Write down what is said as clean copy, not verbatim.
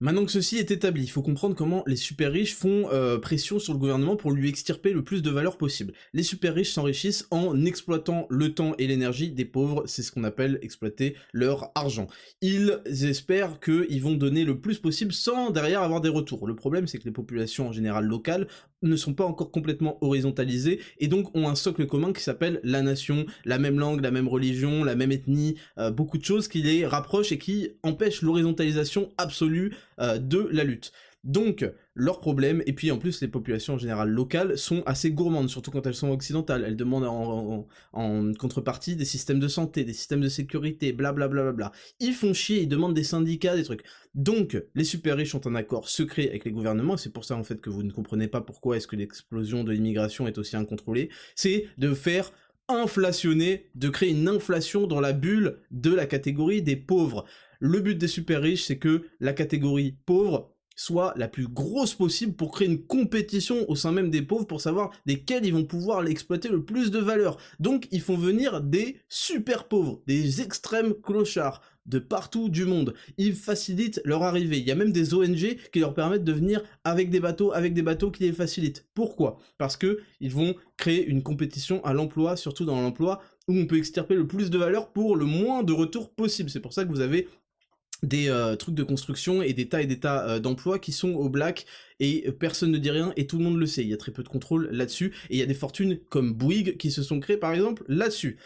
Maintenant que ceci est établi, il faut comprendre comment les super riches font pression sur le gouvernement pour lui extirper le plus de valeur possible. Les super riches s'enrichissent en exploitant le temps et l'énergie des pauvres, c'est ce qu'on appelle exploiter leur argent. Ils espèrent qu'ils vont donner le plus possible sans derrière avoir des retours. Le problème c'est que les populations en général locales ne sont pas encore complètement horizontalisées et donc ont un socle commun qui s'appelle la nation, la même langue, la même religion, la même ethnie, beaucoup de choses qui les rapprochent et qui empêchent l'horizontalisation absolue de la lutte. Donc, leur problème, et puis en plus les populations en général locales sont assez gourmandes, surtout quand elles sont occidentales, elles demandent en contrepartie des systèmes de santé, des systèmes de sécurité, blablabla. Bla bla bla. Ils font chier, ils demandent des syndicats, des trucs. Donc, les super riches ont un accord secret avec les gouvernements, et c'est pour ça en fait que vous ne comprenez pas pourquoi est-ce que l'explosion de l'immigration est aussi incontrôlée, c'est de faire inflationner, de créer une inflation dans la bulle de la catégorie des pauvres. Le but des super riches, c'est que la catégorie pauvre soit la plus grosse possible pour créer une compétition au sein même des pauvres pour savoir desquels ils vont pouvoir l'exploiter le plus de valeur. Donc ils font venir des super pauvres, des extrêmes clochards de partout du monde. Ils facilitent leur arrivée. Il y a même des ONG qui leur permettent de venir avec des bateaux qui les facilitent. Pourquoi? Parce que ils vont créer une compétition à l'emploi, surtout dans l'emploi où on peut extirper le plus de valeur pour le moins de retour possible. C'est pour ça que vous avez des trucs de construction et des tas d'emplois qui sont au black et personne ne dit rien et tout le monde le sait. Il y a très peu de contrôle là-dessus et il y a des fortunes comme Bouygues qui se sont créées par exemple là-dessus.